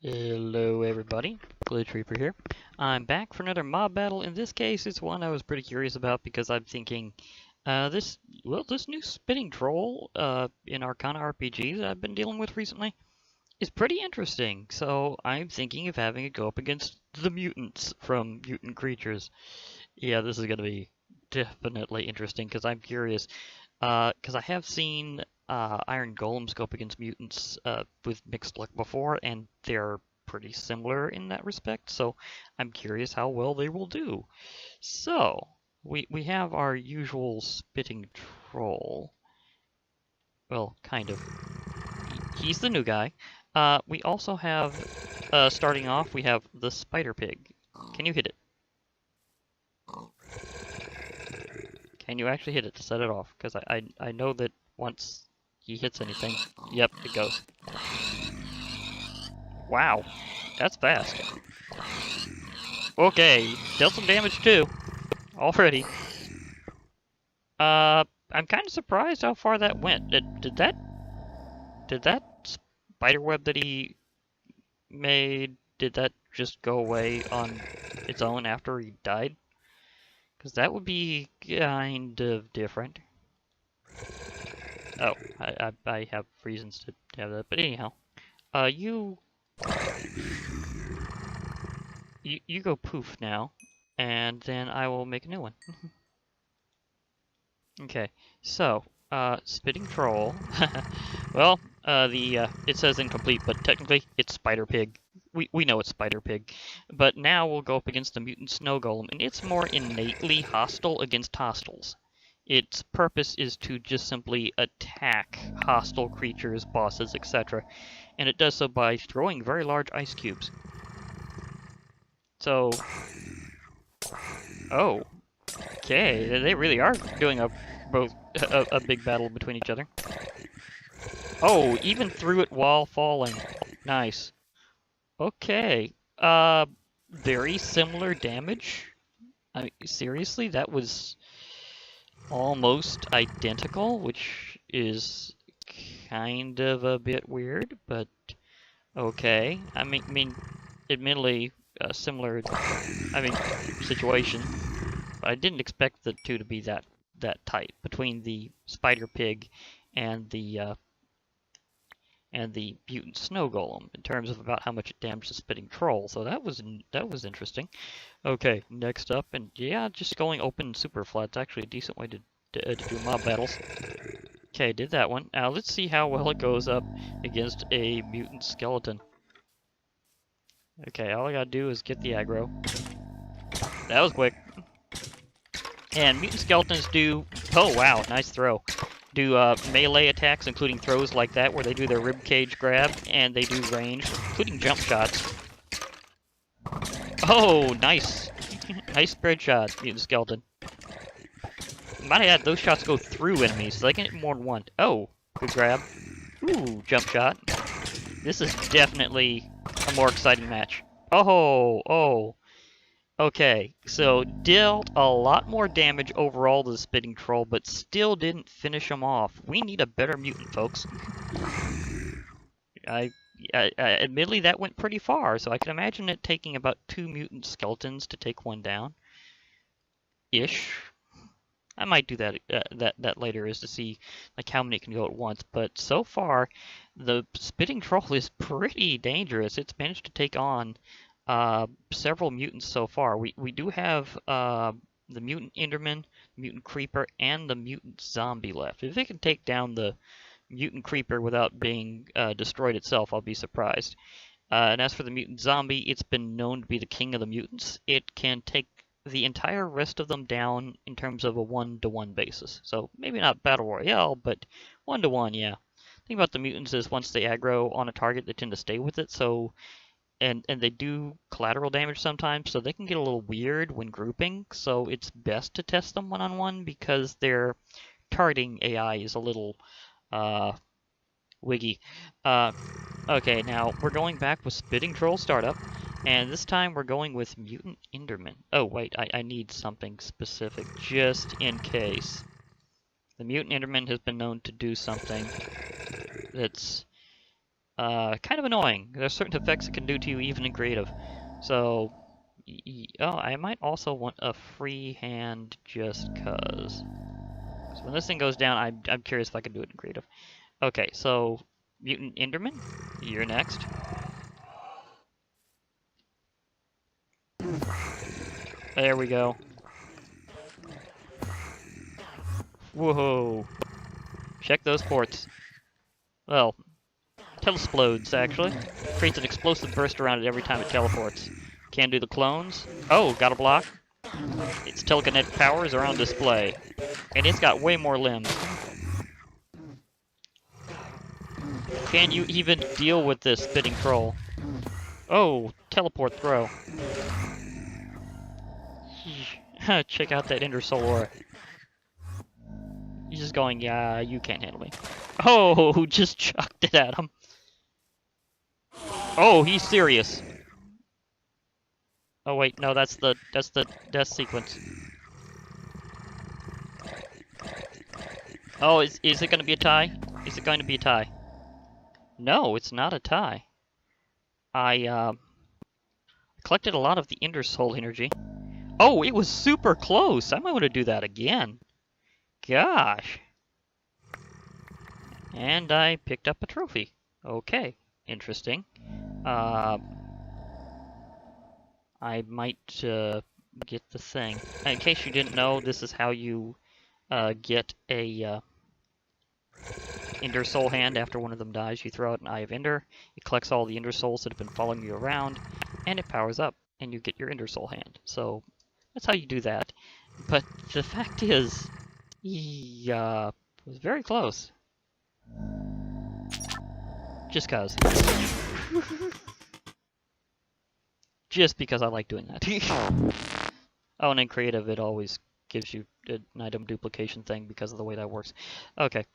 Hello everybody, Glitch Reaper here. I'm back for another mob battle. In this case, it's one I was pretty curious about because I'm thinking, this new spitting troll in ArcanaRPG that I've been dealing with recently is pretty interesting. So I'm thinking of having it go up against the mutants from Mutant Creatures. Yeah, this is gonna be definitely interesting because I'm curious. Because I have seen Iron Golems go up against mutants with mixed luck before, and they're pretty similar in that respect, so I'm curious how well they will do. So, we have our usual spitting troll. Well, kind of. He's the new guy. We also have, starting off, we have the spider pig. Can you hit it? Can you actually hit it to set it off? Because I know that once he hits anything, yep, it goes. Wow, that's fast. Okay, dealt some damage too, already. I'm kind of surprised how far that went. Did that spider web that he made, did that just go away on its own after he died? Because that would be kind of different. Oh, I have reasons to have that, but anyhow, you go poof now, and then I will make a new one. Okay, so spitting troll. Well, it says incomplete, but technically it's spider pig. We know it's spider pig, but now we'll go up against the mutant snow golem, and it's more innately hostile against hostiles. Its purpose is to just simply attack hostile creatures, bosses, etc., and it does so by throwing very large ice cubes. So, oh, okay, they really are doing a big battle between each other. Oh, even threw it while falling. Nice. Okay. Very similar damage. I mean, seriously, that was almost identical, which is kind of a bit weird, but okay. I mean, admittedly, similar, situation. But I didn't expect the two to be that tight between the spider pig and the mutant snow golem in terms of about how much it damaged the spitting troll. So that was interesting. Okay, next up, and yeah, just going open super flat's actually a decent way to do mob battles. Okay, did that one. Now let's see how well it goes up against a mutant skeleton. Okay, all I gotta do is get the aggro. That was quick. And mutant skeletons do, oh wow, nice throw. Do melee attacks, including throws like that, where they do their ribcage grab, and they do range, including jump shots. Oh, nice. Nice spread shot, mutant skeleton. Might add, those shots go through enemies, so they can hit more than one. Oh, good grab. Ooh, jump shot. This is definitely a more exciting match. Oh. Okay, so dealt a lot more damage overall to the spitting troll, but still didn't finish him off. We need a better mutant, folks. Admittedly, that went pretty far, so I can imagine it taking about 2 mutant skeletons to take one down. Ish. I might do that that later, is to see like how many can go at once. But so far, the spitting troll is pretty dangerous. It's managed to take on several mutants so far. We do have the Mutant Enderman, Mutant Creeper, and the Mutant Zombie left. If it can take down the Mutant Creeper without being destroyed itself, I'll be surprised. And as for the Mutant Zombie, it's been known to be the king of the mutants. It can take the entire rest of them down in terms of a 1-to-1 basis. So maybe not Battle Royale, but 1-to-1, yeah. The thing about the mutants is once they aggro on a target, they tend to stay with it, so and they do collateral damage sometimes, so they can get a little weird when grouping, so it's best to test them one-on-one because their targeting AI is a little wiggy. Okay, now we're going back with Spitting Troll Startup, and this time we're going with Mutant Enderman. Oh, wait, I need something specific just in case. The Mutant Enderman has been known to do something that's kind of annoying. There's certain effects it can do to you even in creative. So, oh, I might also want a free hand just cause. So when this thing goes down, I'm curious if I can do it in creative. Okay, so Mutant Enderman, you're next. There we go. Whoa! Check those ports. Well, telesplodes actually. Creates an explosive burst around it every time it teleports. Can do the clones. Oh, got a block. Its telekinetic powers are on display. And it's got way more limbs. Can you even deal with this spitting troll? Oh, teleport throw. Check out that Ender Soul aura. He's just going, yeah, you can't handle me. Oh, just chucked it at him. Oh, he's serious. Oh wait, no, that's the death sequence. Oh, is it going to be a tie? Is it going to be a tie? No, it's not a tie. I collected a lot of the Ender Soul energy. Oh, it was super close. I might want to do that again. Gosh. And I picked up a trophy. Okay, interesting. I might get the thing. In case you didn't know, this is how you get a Ender Soul hand after one of them dies. You throw out an Eye of Ender, it collects all the Ender Souls that have been following you around, and it powers up, and you get your Ender Soul hand. So that's how you do that. But the fact is, he was very close. Just cause. Just because I like doing that. Oh, and in creative it always gives you an item duplication thing because of the way that works. Okay.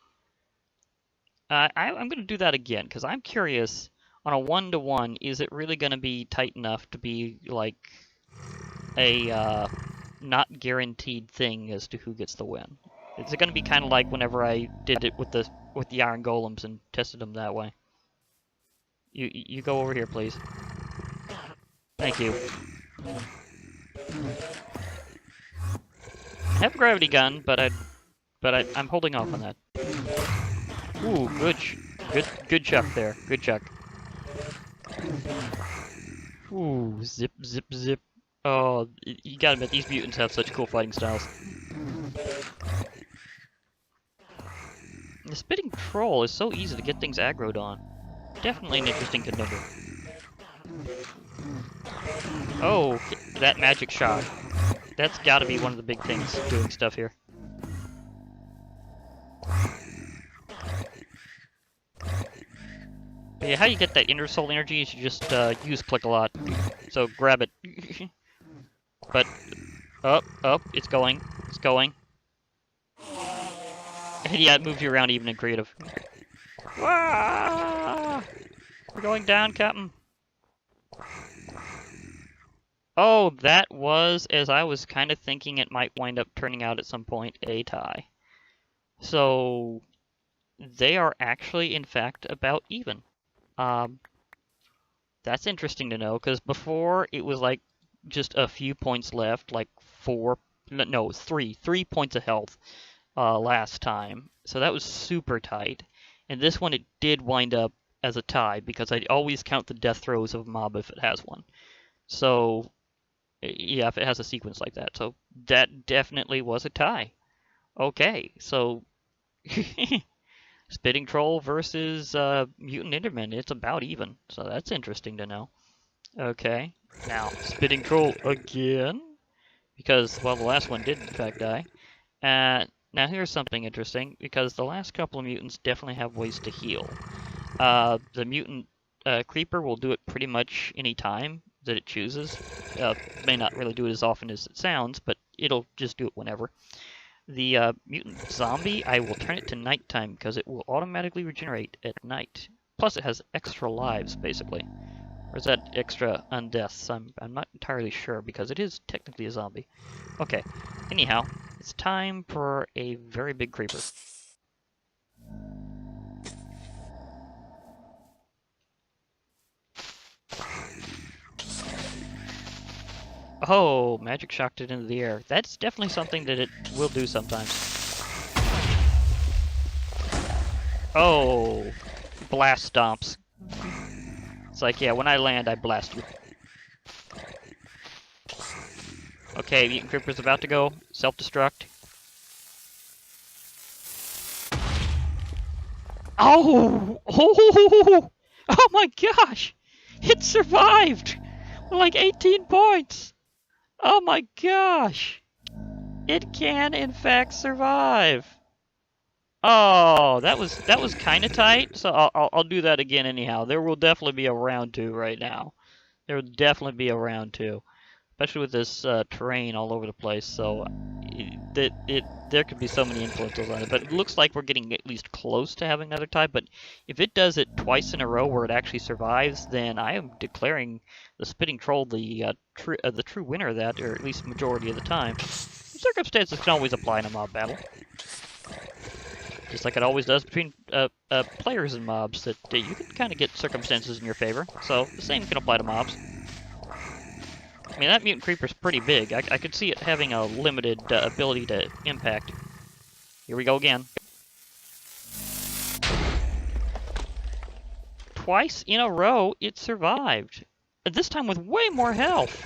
I'm going to do that again, because I'm curious, on a 1-to-1, is it really going to be tight enough to be, like, a not guaranteed thing as to who gets the win? Is it going to be kind of like whenever I did it with the Iron Golems and tested them that way? You go over here, please. Thank you. I have a gravity gun, but I'm holding off on that. Ooh, good chuck there. Good chuck. Ooh, zip, zip, zip. Oh, you gotta admit, these mutants have such cool fighting styles. The spitting troll is so easy to get things aggroed on. Definitely an interesting contender. Oh, that magic shot. That's gotta be one of the big things doing stuff here. But yeah, how you get that Ender Soul energy is you just use click a lot. So grab it. But, it's going. It's going. And yeah, it moves you around even in creative. Wah! We're going down, Captain. Oh, that was, as I was kind of thinking it might wind up turning out at some point, a tie. So, they are actually, in fact, about even. That's interesting to know, because before it was like just a few points left, like 3 points of health last time. So that was super tight. And this one, it did wind up as a tie, because I always count the death throws of a mob if it has one. So, yeah, if it has a sequence like that. So that definitely was a tie. Okay, so Spitting Troll versus Mutant Enderman, it's about even. So that's interesting to know. Okay, now Spitting Troll again, because, well, the last one did in fact die. Now here's something interesting, because the last couple of mutants definitely have ways to heal. The mutant creeper will do it pretty much any time that it chooses. May not really do it as often as it sounds, but it'll just do it whenever. The mutant zombie, I will turn it to nighttime because it will automatically regenerate at night. Plus, it has extra lives, basically. Or is that extra undeaths? I'm not entirely sure because it is technically a zombie. Okay. Anyhow, it's time for a very big creeper. Oh, magic shocked it into the air. That's definitely something that it will do sometimes. Oh, blast stomps. It's like, yeah, when I land, I blast you. Okay, Mutant Creeper's about to go self-destruct. Oh! Oh! Oh my gosh! It survived! Like 18 points! Oh my gosh! It can, in fact, survive. Oh, that was kind of tight. So I'll do that again anyhow. There will definitely be a round 2 right now. There will definitely be a round 2, especially with this terrain all over the place. So there could be so many influences on it. But it looks like we're getting at least close to having another tie. But if it does it twice in a row where it actually survives, then I am declaring the Spitting Troll the true winner of that, or at least majority of the time. Circumstances can always apply in a mob battle. Just like it always does between players and mobs, that you can kind of get circumstances in your favor. So the same can apply to mobs. I mean, that Mutant Creeper's pretty big. I could see it having a limited ability to impact. Here we go again. Twice in a row, it survived. This time with way more health.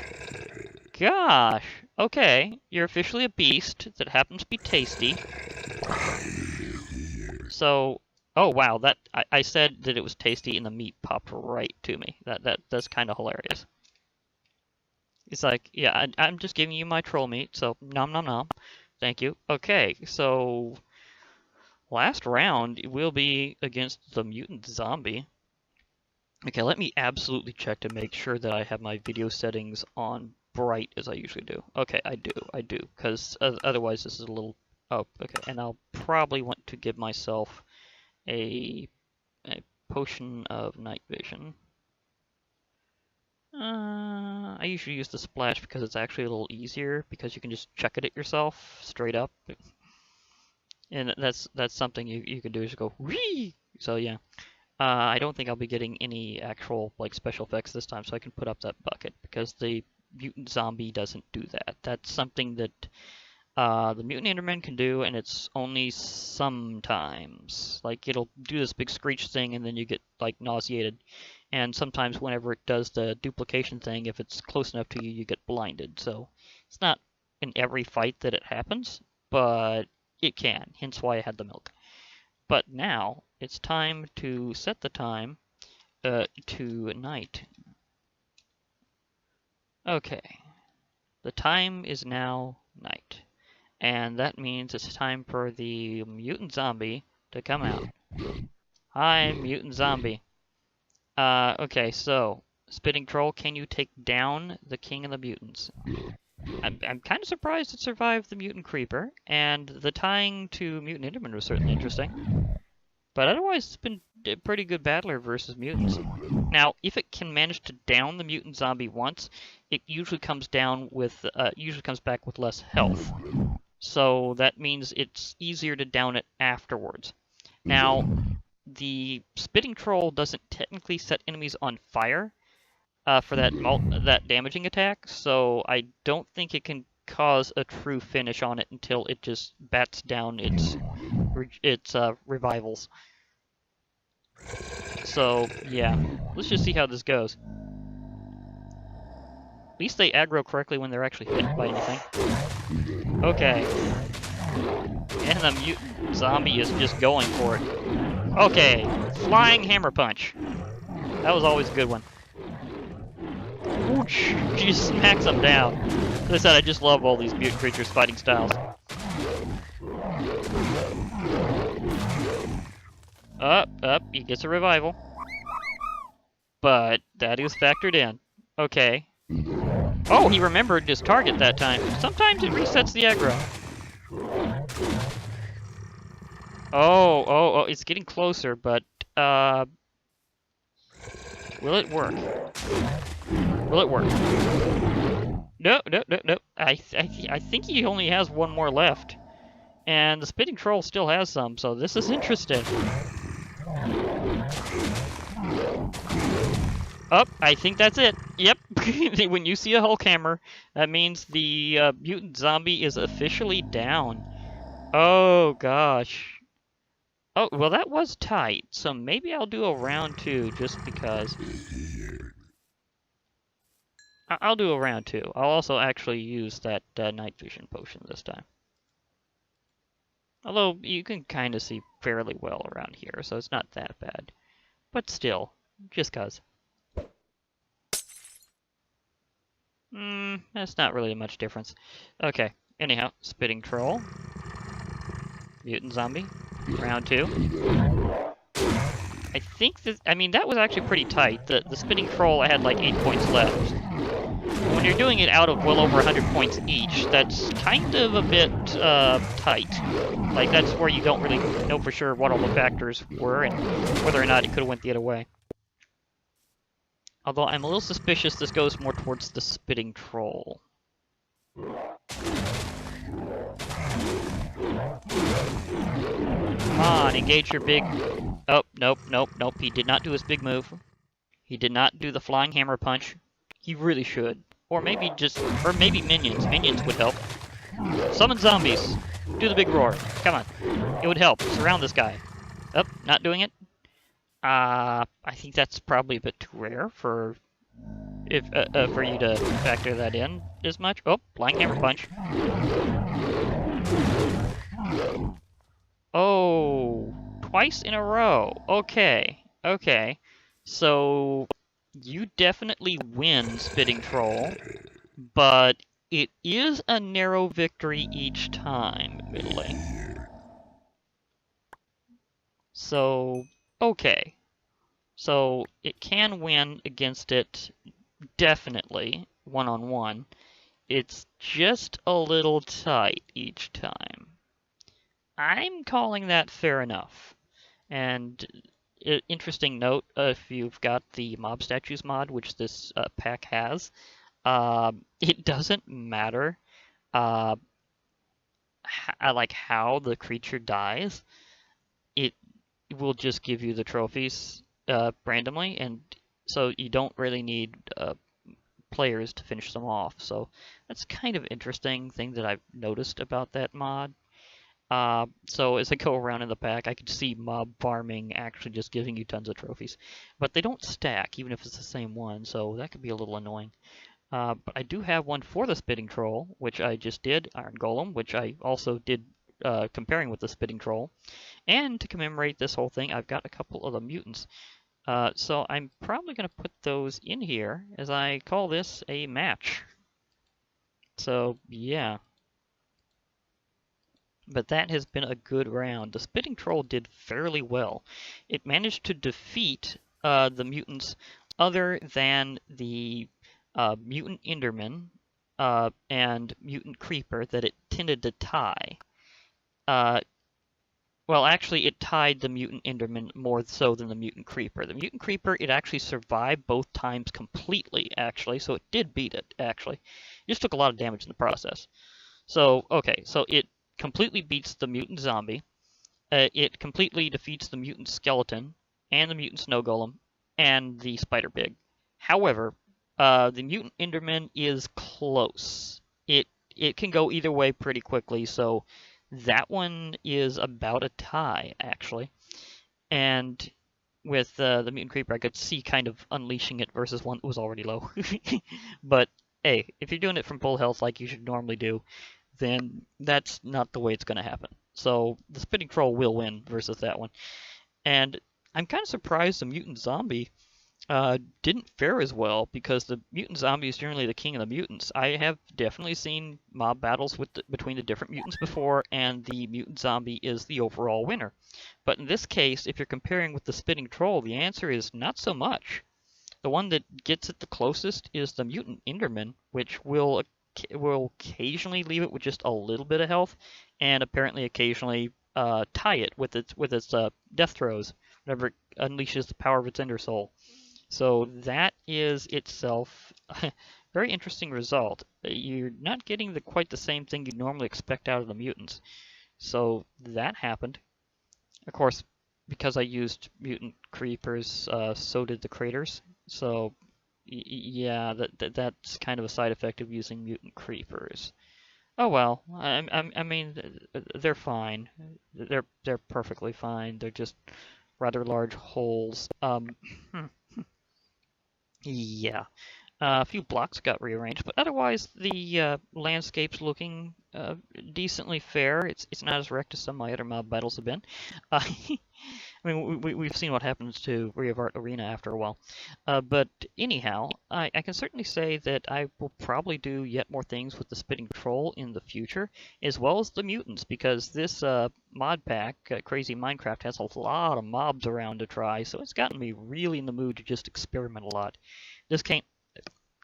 Gosh. Okay, you're officially a beast that happens to be tasty. So, oh wow, that I said that it was tasty and the meat popped right to me. That's kind of hilarious. It's like, yeah, I'm just giving you my troll meat, so nom nom nom. Thank you. Okay, so last round will be against the Mutant Zombie. Okay, let me absolutely check to make sure that I have my video settings on bright as I usually do. Okay, I do, because otherwise this is a little... Oh, okay, and I'll probably want to give myself a potion of night vision. I usually use the splash because it's actually a little easier, because you can just chuck it at yourself straight up. And that's something you can do, is go whee! So yeah. I don't think I'll be getting any actual like special effects this time, so I can put up that bucket, because the Mutant Zombie doesn't do that. That's something that the Mutant Enderman can do, and it's only sometimes. Like, it'll do this big screech thing, and then you get, like, nauseated. And sometimes whenever it does the duplication thing, if it's close enough to you, you get blinded. So it's not in every fight that it happens, but it can, hence why I had the milk. But now, it's time to set the time to night. Okay. The time is now night. And that means it's time for the Mutant Zombie to come out. Hi, Mutant Zombie. Okay, so, Spitting Troll, can you take down the King of the Mutants? I'm kind of surprised it survived the Mutant Creeper, and the tying to Mutant Enderman was certainly interesting. But otherwise, it's been a pretty good battler versus mutants. Now, if it can manage to down the Mutant Zombie once, it usually comes down with comes back with less health. So that means it's easier to down it afterwards. Now, the Spitting Troll doesn't technically set enemies on fire for that damaging attack, so I don't think it can cause a true finish on it until it just bats down its revivals. So, yeah, let's just see how this goes. At least they aggro correctly when they're actually hit by anything. Okay. And the Mutant Zombie is just going for it. Okay, Flying Hammer Punch. That was always a good one. Ooch, she just smacks them down. As I said, I just love all these Mutant Creatures fighting styles. Up, he gets a revival. But that is factored in. Okay. Oh, he remembered his target that time. Sometimes it resets the aggro. Oh, it's getting closer, but, will it work? Will it work? No. I think he only has one more left. And the Spitting Troll still has some, so this is interesting. I think that's it. Yep. When you see a Hulk hammer, that means the mutant zombie is officially down. Oh gosh. Oh, well that was tight, so maybe I'll do a round 2 just because. I'll do a round 2. I'll also actually use that night vision potion this time. Although you can kind of see fairly well around here, so it's not that bad. But still, just cause. That's not really much difference. Okay, anyhow, spitting troll. Mutant zombie. Round 2. I think that, I mean, that was actually pretty tight. The spitting troll, I had like 8 points left. When you're doing it out of well over 100 points each, that's kind of a bit tight. Like, that's where you don't really know for sure what all the factors were and whether or not it could have went the other way. Although I'm a little suspicious this goes more towards the spitting troll. Come on, engage your big... Oh, nope. He did not do his big move. He did not do the flying hammer punch. He really should. Or maybe maybe minions. Minions would help. Summon zombies. Do the big roar. Come on. It would help. Surround this guy. Oh, not doing it. I think that's probably a bit too rare for you to factor that in as much. Oh, flying hammer punch. Oh, twice in a row. Okay. So you definitely win, Spitting Troll, but it is a narrow victory each time, admittedly. So, okay. So it can win against it, definitely, one-on-one. It's just a little tight each time. I'm calling that fair enough. And interesting note, if you've got the mob statues mod, which this pack has, it doesn't matter like how the creature dies. It will just give you the trophies randomly, and so you don't really need players to finish them off. So that's kind of interesting thing that I've noticed about that mod. So as I go around in the pack, I could see mob farming actually just giving you tons of trophies. But they don't stack, even if it's the same one, so that could be a little annoying. But I do have one for the Spitting Troll, which I just did, Iron Golem, which I also did comparing with the Spitting Troll. And to commemorate this whole thing, I've got a couple of the mutants. So I'm probably going to put those in here, as I call this a match. So, yeah. But that has been a good round. The Spitting Troll did fairly well. It managed to defeat the mutants other than the Mutant Enderman and Mutant Creeper that it tended to tie. Well, actually, it tied the Mutant Enderman more so than the Mutant Creeper. The Mutant Creeper, it actually survived both times completely, actually, so it did beat it, actually. It just took a lot of damage in the process. So, okay, so it completely beats the Mutant Zombie. It completely defeats the Mutant Skeleton and the Mutant Snow Golem and the Spider Pig. However, the Mutant Enderman is close. It can go either way pretty quickly, so that one is about a tie, actually. And with the Mutant Creeper, I could see kind of unleashing it versus one that was already low. But hey, if you're doing it from full health like you should normally do, then that's not the way it's going to happen. So the Spitting Troll will win versus that one. And I'm kind of surprised the Mutant Zombie didn't fare as well, because the Mutant Zombie is generally the king of the mutants. I have definitely seen mob battles between the different mutants before, and the Mutant Zombie is the overall winner. But in this case, if you're comparing with the Spitting Troll, the answer is not so much. The one that gets it the closest is the Mutant Enderman, which will occasionally leave it with just a little bit of health, and apparently occasionally tie it with its death throws whenever it unleashes the power of its Ender Soul. So that is itself a very interesting result. You're not getting quite the same thing you'd normally expect out of the mutants. So that happened. Of course, because I used mutant creepers, so did the craters. So Yeah, that's kind of a side effect of using mutant creepers. Oh well, I mean, they're fine. They're perfectly fine. They're just rather large holes. Yeah. A few blocks got rearranged, but otherwise the landscape's looking decently fair. It's not as wrecked as some of my other mob battles have been. I mean, we've seen what happens to Reavart Arena after a while. But anyhow, I can certainly say that I will probably do yet more things with the Spitting Troll in the future, as well as the mutants, because this mod pack, Crazy Minecraft, has a lot of mobs around to try, so it's gotten me really in the mood to just experiment a lot. This came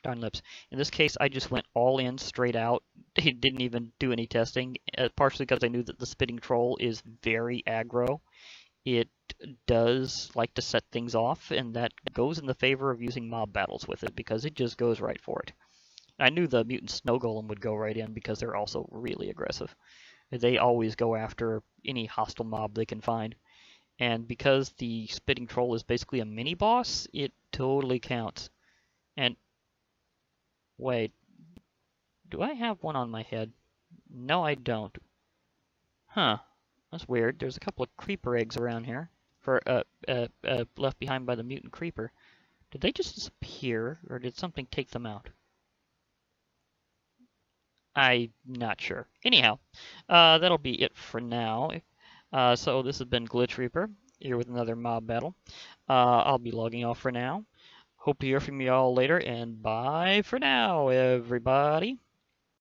darn lips. In this case, I just went all in, straight out. Didn't even do any testing, partially because I knew that the Spitting Troll is very aggro. It does like to set things off, and that goes in the favor of using mob battles with it, because it just goes right for it. I knew the Mutant Snow Golem would go right in, because they're also really aggressive. They always go after any hostile mob they can find. And because the Spitting Troll is basically a mini-boss, it totally counts. And wait, do I have one on my head? No, I don't. Huh. That's weird. There's a couple of creeper eggs around here, left behind by the mutant creeper. Did they just disappear, or did something take them out? I'm not sure. Anyhow, that'll be it for now. So this has been Glitch Reaper, here with another mob battle. I'll be logging off for now. Hope to hear from you all later, and bye for now, everybody.